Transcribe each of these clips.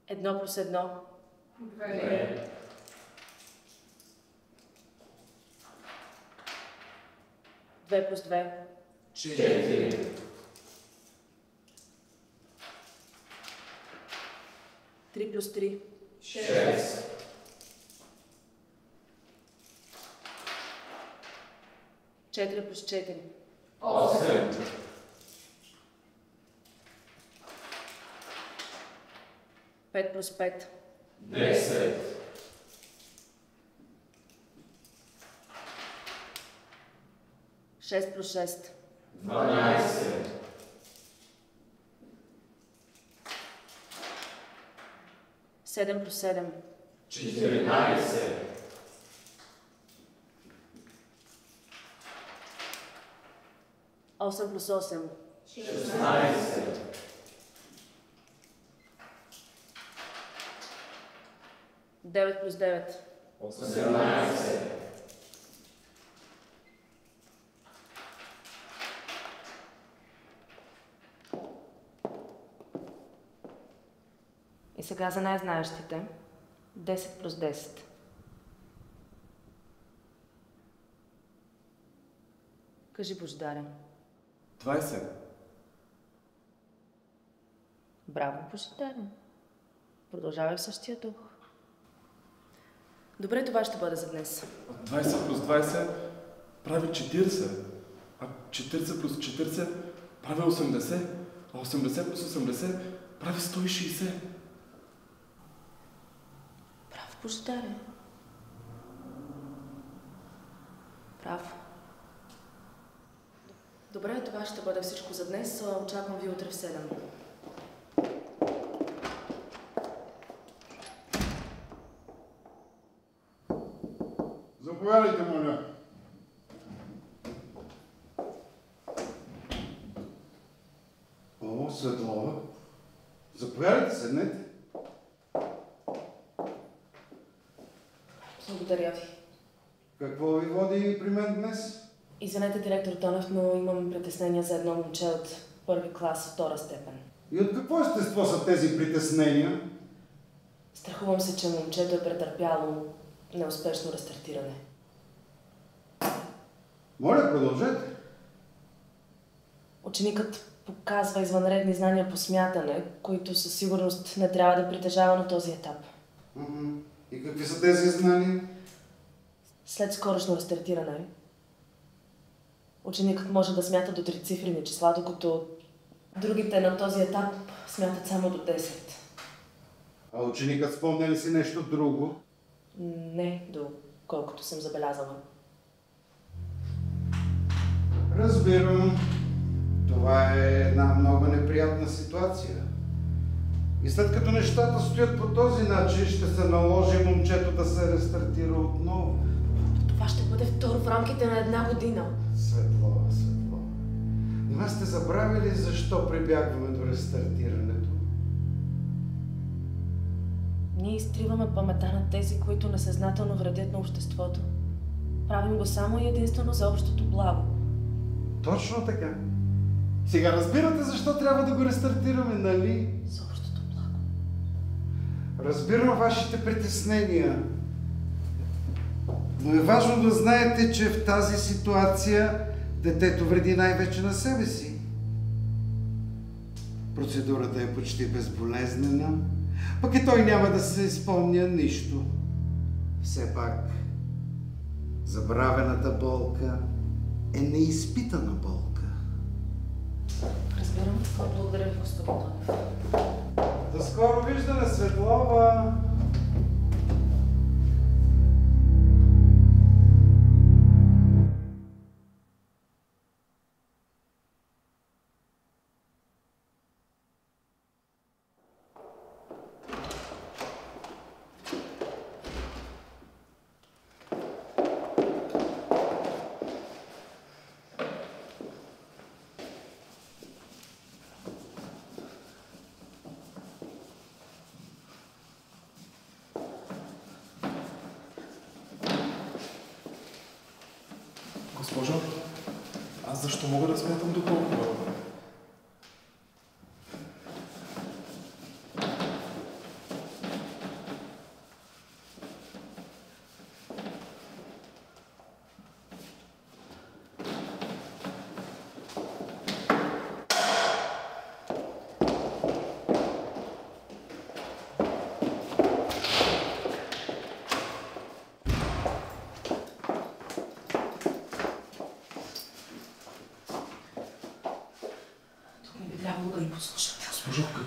1 плюс 1. 2. 2 плюс 2. 4. 3 плюс 3. 6. 4 плюс 4. 8. 5 плюс 5. 10. 6 плюс 6. 12. 7 плюс 7. 14. 8 плюс 8. 16. 9 плюс 9. 18. И сега за най-знаещите. 10 плюс 10. Кажи, Божидаре. 20. Браво, Божидаре. Продължавай в същия дух. Добре, това ще бъде за днес. 20 плюс 20 прави 40. А 40 плюс 40 прави 80. А 80 плюс 80 прави 160. Браво, Божидаре. Браво. Добре, това ще бъде всичко за днес. Очаквам ви утре в 7. Заповядайте, моля. О, Светлова. Заповядайте, седнете. Благодаря ви. Какво ви води при мен днес? Извинете, директор Тонев, но имам притеснения за едно момче от първи клас, втора степен. И от какво естество са тези притеснения? Страхувам се, че момчето е претърпяло неуспешно рестартиране. Моля, продължете. Ученикът показва извънредни знания по смятане, които със сигурност не трябва да притежава на този етап. И какви са тези знания? След скорошно рестартиране, ученикът може да смята до трицифрени числа, докато другите на този етап смятат само до 10. А ученикът спомня ли си нещо друго? Не, доколкото съм забелязала. Разбирам. Това е една много неприятна ситуация. И след като нещата стоят по този начин, ще се наложи момчето да се рестартира отново. Това ще бъде второ в рамките на 1 година. Светлова. Нима сте забравили защо прибягваме до рестартирането? Ние изтриваме паметта на тези, които несъзнателно вредят на обществото. Правим го само и единствено за общото благо. Точно така. Сега разбирате защо трябва да го рестартираме, нали? За общото благо. Разбирам вашите притеснения. Но е важно да знаете, че в тази ситуация детето вреди най-вече на себе си. Процедурата е почти безболезнена, пък и той няма да се спомня нищо. Все пак, забравената болка е неизпитана болка. Разбирам. Благодаря ви, господин Тонев. До скоро виждане, Светлова! Госпожо, аз защо мога да смятам до толкова?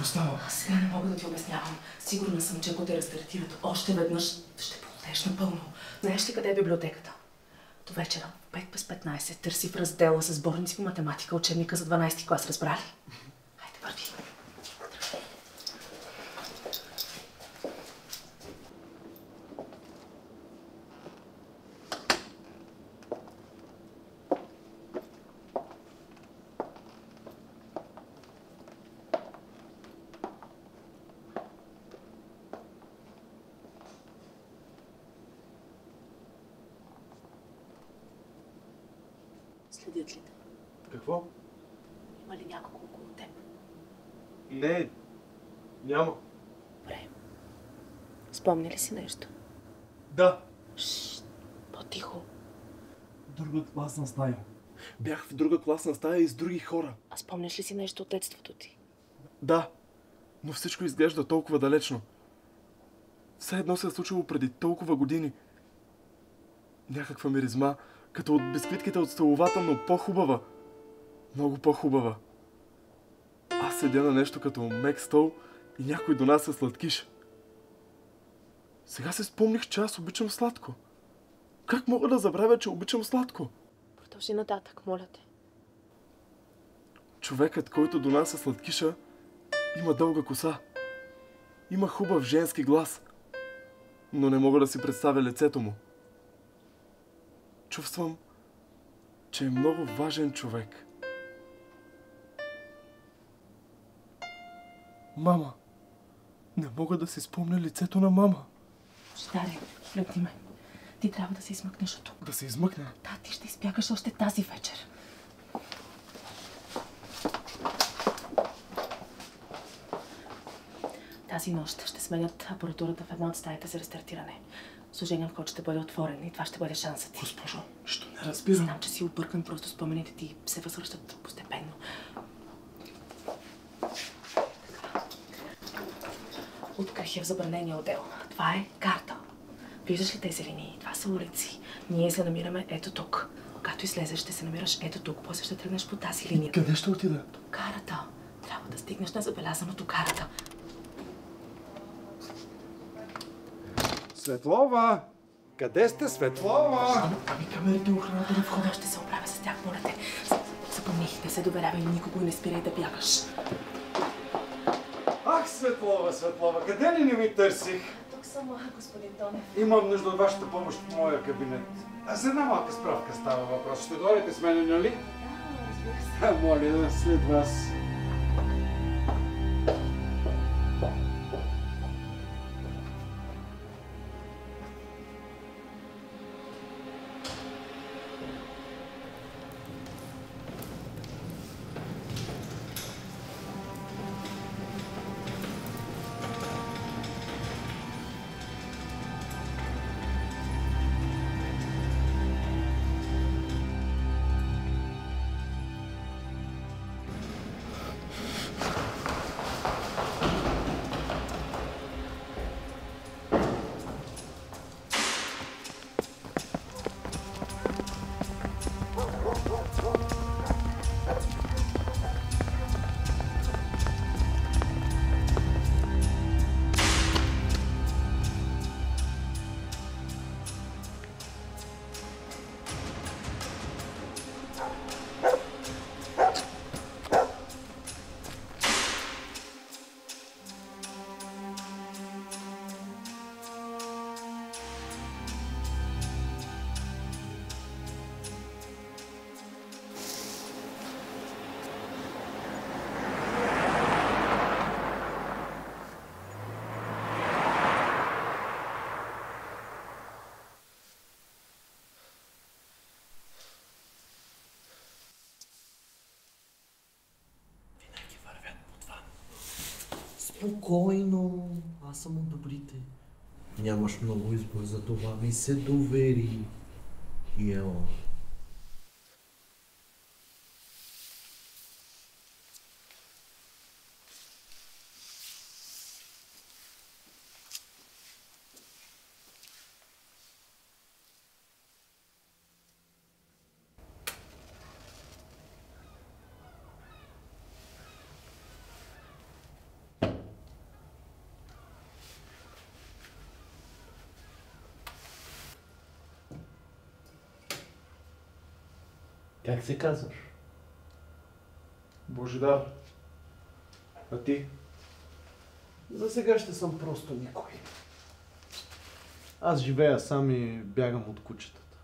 Какво става? Сега не мога да ти обяснявам. Сигурна съм, че ако те рестартират още веднъж, ще полудееш напълно. Знаеш ли къде е библиотеката? До вечера, 5 без 15, търси в раздела с сборници по математика учебника за 12 клас. Разбрали? Хайде, върви. Следят ли те? Какво? Има ли някого около теб? Не, няма. Добре. Спомни ли си нещо? Да. Шшт, по-тихо. Друга класна стая. Бях в друга класна стая и с други хора. А спомняш ли си нещо от детството ти? Да, но всичко изглежда толкова далечно. Все едно се е случило преди толкова години. Някаква миризма, като от бисквитките от столовата, но по-хубава. Много по-хубава. Аз седя на нещо като мек стол и някой донася сладкиш. Сега се спомних, че аз обичам сладко. Как мога да забравя, че обичам сладко? Продължи нататък, моля те. Човекът, който донася сладкиша, има дълга коса. Има хубав женски глас. Но не мога да си представя лицето му. Чувствам, че е много важен човек. Мама. Не мога да си спомня лицето на мама. Старе, гледни ме. Ти трябва да се измъкнеш от тук. Да се измъкна. Да, ти ще избягаш още тази вечер. Тази нощ ще сменят апаратурата в една от стаите за рестартиране. Служеният вход ще бъде отворен и това ще бъде шансът ти. Госпожо, нищо не разбирам. Знам, че си объркан, просто спомените ти се възвръщат постепенно. Открих я в забранения отдел. Това е карта. Виждаш ли тези линии? Това са улици. Ние се намираме ето тук. Когато излезеш, ще се намираш ето тук. После ще тръгнеш по тази линия. Къде ще отида? До карата. Трябва да стигнеш незабелязано до карата. Светлова! Къде сте, Светлова? Ами камерите, охраната на входа. Ще се оправя с тях, моля те. Запомни, не се доверявай никого и не спирай да бягаш. Ах, Светлова, Светлова, къде ли не ви търсих? Тук съм, господин Тонев. Имам нужда от вашата помощ в моя кабинет. А за една малка справка става въпрос. Ще дойдете с мен, нали? Да, разбира се. Моля, след вас. Спокойно, аз съм от добрите. Нямаш много избор, за това ми се довери. Йо. Как се казваш? Божидар. А ти? За сега ще съм просто никой. Аз живея сам и бягам от кучетата.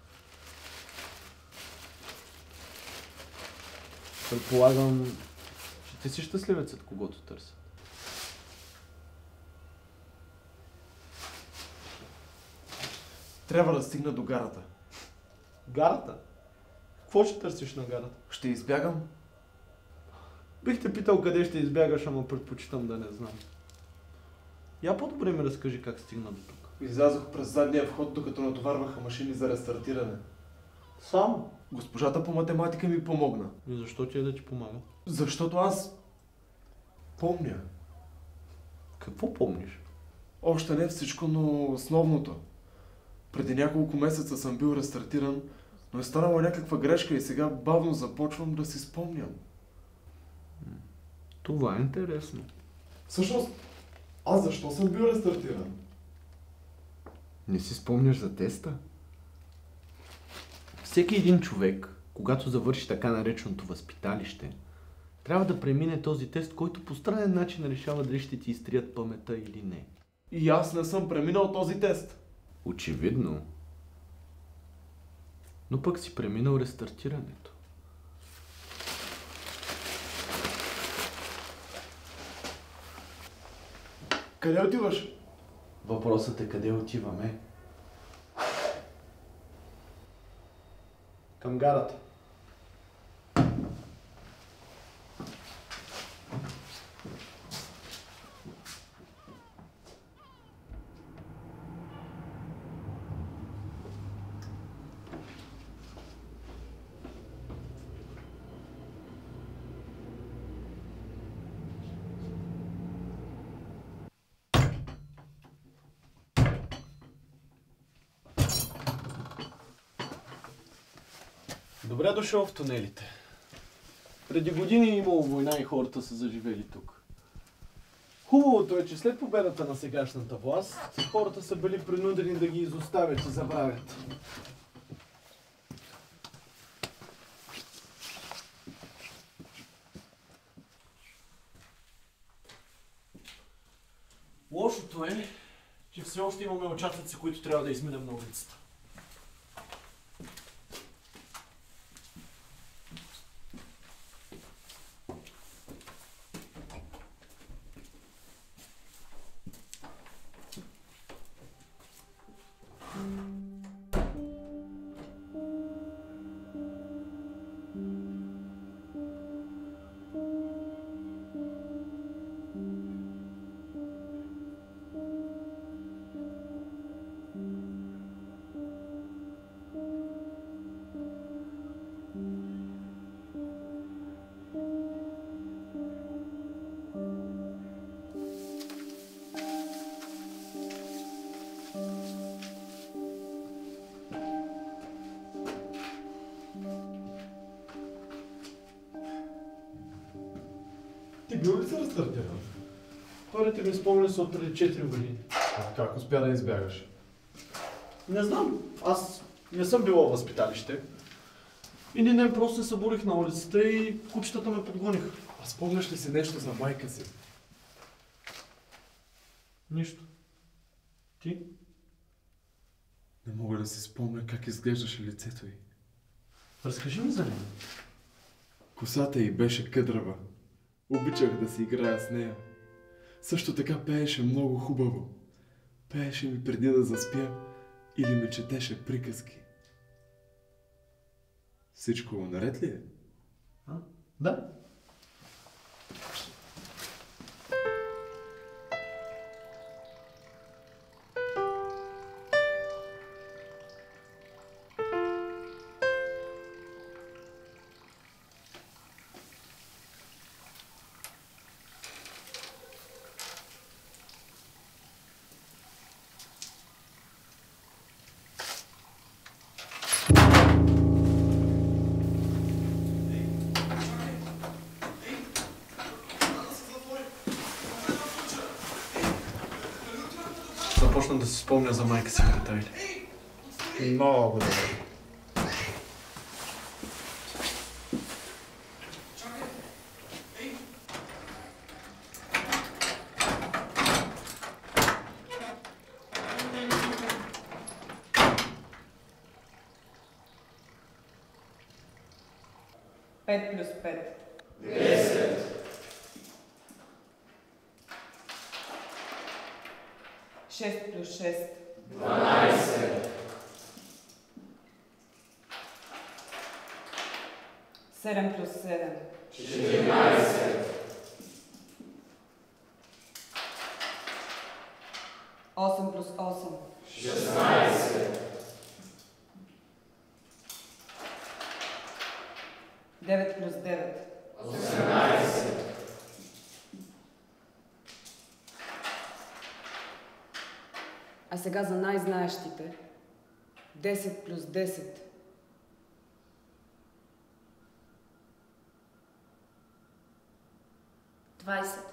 Предполагам, че ти си щастливецът, когото търся. Трябва да стигна до гарата. Гарата? Какво ще търсиш на гарата? Ще избягам. Бих те питал къде ще избягаш, ама предпочитам да не знам. Я по-добре ми разкажи как стигна до тук. Излязох през задния вход, докато натоварваха машини за рестартиране. Сам? Госпожата по математика ми помогна. И защо ти е да ти помага? Защото аз помня. Какво помниш? Още не всичко, но основното. Преди няколко месеца съм бил рестартиран, но е станала някаква грешка и сега бавно започвам да си спомням. Това е интересно. Всъщност, аз защо съм бил рестартиран? Не си спомняш за теста? Всеки един човек, когато завърши така нареченото възпиталище, трябва да премине този тест, който по странен начин решава дали ще ти изтрият паметта или не. И аз не съм преминал този тест. Очевидно. Но пък си преминал рестартирането. Къде отиваш? Въпросът е къде отиваме. Към гарата. Добре дошъл в тунелите. Преди години е имало война и хората са заживели тук. Хубавото е, че след победата на сегашната власт, хората са били принудени да ги изоставят и забравят. Лошото е, че все още имаме участъци, които трябва да изминем на улицата. Ти бил ли се рестартиран? Първите ми спомени са от преди 4 години. Как успя да избягаш? Не знам, аз не съм била в възпиталище. Един ден просто се събудих на улицата и кучетата ме подгониха. А спомняш ли си нещо за майка си? Нищо. Ти? Не мога да си спомня как изглеждаше лицето й. Разкажи ми за нея. Косата й беше къдрава. Обичах да си играя с нея. Също така пееше много хубаво. Пееше ми преди да заспя или ми четеше приказки. Всичко наред ли е? Да. Започна да си спомня за майка си, приятели. Много добре. 5 плюс 5. 10. 6 плюс 6. 12. 7 плюс 7. 14. 8 плюс 8. 16. 9 плюс 9. 18. А сега за най-знаещите. 10 плюс 10. 20.